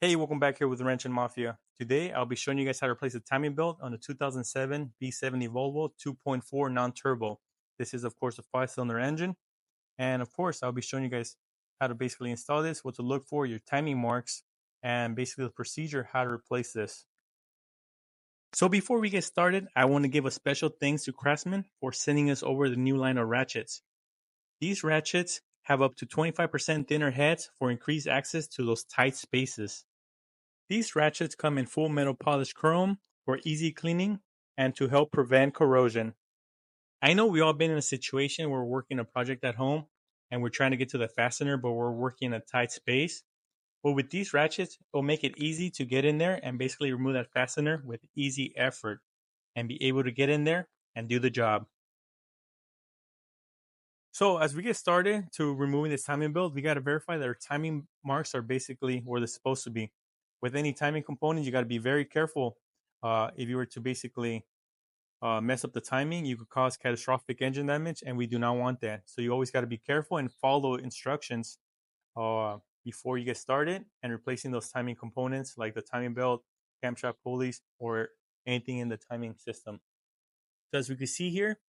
Hey, welcome back here with Wrenching Mafia. Today, I'll be showing you guys how to replace a timing belt on a 2007 B70 Volvo 2.4 non-turbo. This is, of course, a 5-cylinder engine. And, of course, I'll be showing you guys how to basically install this, what to look for, your timing marks, and basically the procedure how to replace this. So before we get started, I want to give a special thanks to Craftmans for sending us over the new line of ratchets. These ratchets have up to 25% thinner heads for increased access to those tight spaces. These ratchets come in full metal polished chrome for easy cleaning and to help prevent corrosion. I know we all been in a situation where we're working a project at home and we're trying to get to the fastener, but we're working in a tight space. But with these ratchets, it'll make it easy to get in there and basically remove that fastener with easy effort and be able to get in there and do the job. So as we get started to removing this timing belt, we got to verify that our timing marks are basically where they're supposed to be. With any timing components, you got to be very careful. If you were to basically mess up the timing, you could cause catastrophic engine damage, and we do not want that. So you always got to be careful and follow instructions before you get started and replacing those timing components like the timing belt, camshaft pulleys, or anything in the timing system. So as we can see here,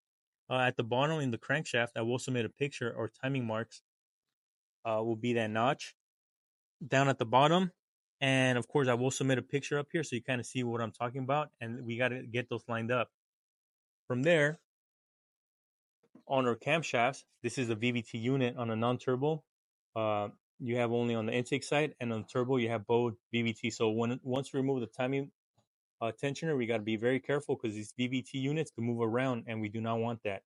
at the bottom in the crankshaft, I also made a picture or timing marks will be that notch down at the bottom. And of course, I've also made a picture up here so you kind of see what I'm talking about. And we got to get those lined up. From there, on our camshafts, this is a VVT unit on a non-turbo. Uh, you have only on the intake side, and on turbo, you have both VVT. So once we remove the timing tensioner, we got to be very careful because these VVT units can move around, and we do not want that.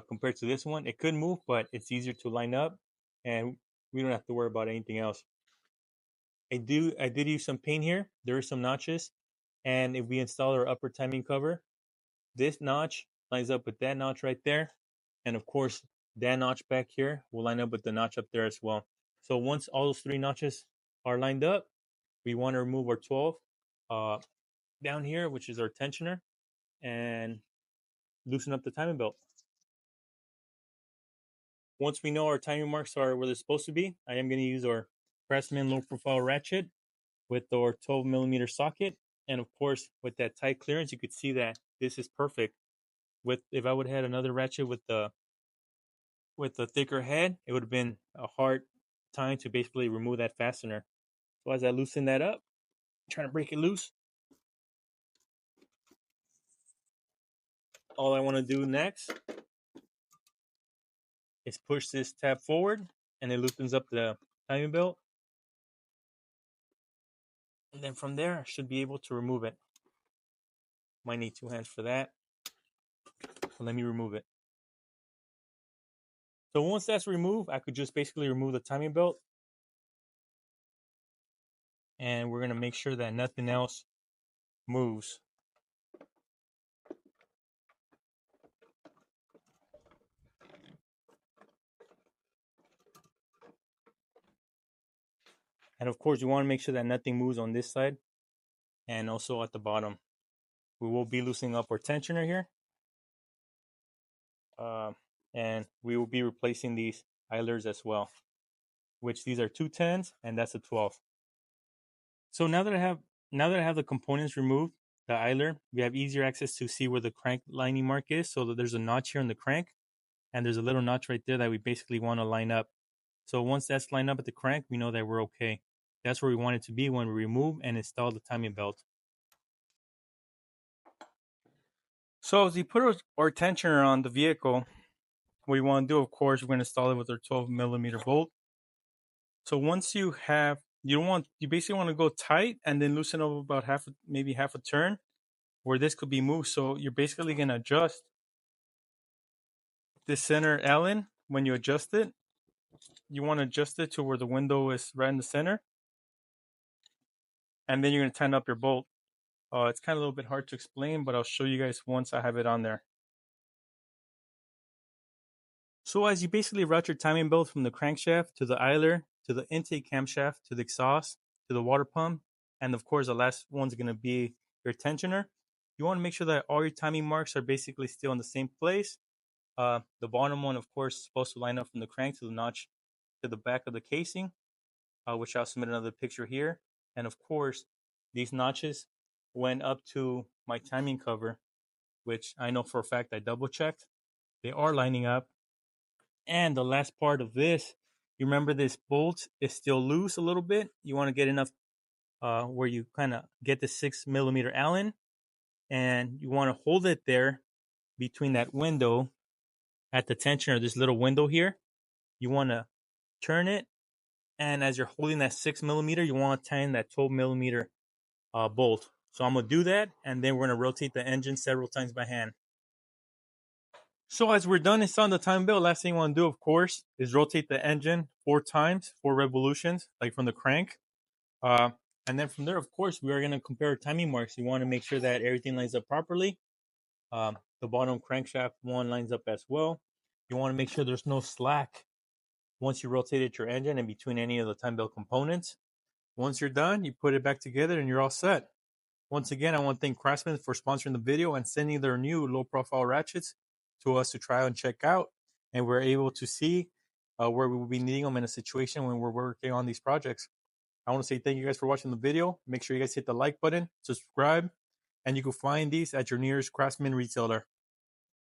Compared to this one, it could move, but it's easier to line up, and we don't have to worry about anything else. I did use some paint here. There are some notches, and if we install our upper timing cover, this notch lines up with that notch right there, and of course that notch back here will line up with the notch up there as well. So once all those three notches are lined up, we want to remove our 12 uh, down here, which is our tensioner, and loosen up the timing belt. Once we know our timing marks are where they're supposed to be, I am going to use our Craftsman low profile ratchet with our 12 millimeter socket. And of course, with that tight clearance, you could see that this is perfect. With if I would have had another ratchet with the thicker head, it would have been a hard time to basically remove that fastener. So as I loosen that up, trying to break it loose, all I want to do next is push this tab forward, and it loosens up the timing belt. And then from there, I should be able to remove it. Might need two hands for that. So let me remove it. So once that's removed, I could just basically remove the timing belt. And we're going to make sure that nothing else moves. And of course, you want to make sure that nothing moves on this side and also at the bottom. We will be loosening up our tensioner here. And we will be replacing these idlers as well, which these are 210s and that's a 12. So now that I have the components removed, the idler, we have easier access to see where the crank lining mark is. So that there's a notch here on the crank, and there's a little notch right there that we basically want to line up. So once that's lined up at the crank, we know that we're okay. That's where we want it to be when we remove and install the timing belt. So as we put our tensioner on the vehicle, what we want to do, of course, we're going to install it with our 12 millimeter bolt. So once you basically want to go tight and then loosen up about maybe half a turn where this could be moved. So you're basically going to adjust this center Allen. When you adjust it, you want to adjust it to where the window is right in the center. And then you're going to tighten up your bolt. It's kind of a little bit hard to explain, but I'll show you guys once I have it on there. So as you basically route your timing belt from the crankshaft to the idler, to the intake camshaft, to the exhaust, to the water pump, and of course the last one's going to be your tensioner, you want to make sure that all your timing marks are basically still in the same place. The bottom one, of course, is supposed to line up from the crank to the notch to the back of the casing, which I'll submit another picture here. And of course, these notches went up to my timing cover, which I know for a fact I double checked. They are lining up. And the last part of this, you remember this bolt is still loose a little bit. You want to get enough where you kind of get the 6 millimeter Allen, and you want to hold it there between that window at the tension, or this little window here. You want to turn it, and as you're holding that 6 millimeter, you want to tighten that 12 millimeter bolt. So I'm gonna do that, and then we're gonna rotate the engine several times by hand. So as we're done installing the timing belt, last thing you want to do, of course, is rotate the engine 4 times, 4 revolutions, like from the crank. Uh, and then from there, of course, we are going to compare timing marks. You want to make sure that everything lines up properly. The bottom crankshaft one lines up as well. You want to make sure there's no slack once you rotated your engine in between any of the timing belt components. Once you're done, you put it back together and you're all set. Once again, I want to thank Craftmans for sponsoring the video and sending their new low-profile ratchets to us to try and check out. And we're able to see where we will be needing them in a situation when we're working on these projects. I want to say thank you guys for watching the video. Make sure you guys hit the like button, subscribe, and you can find these at your nearest Craftsman retailer.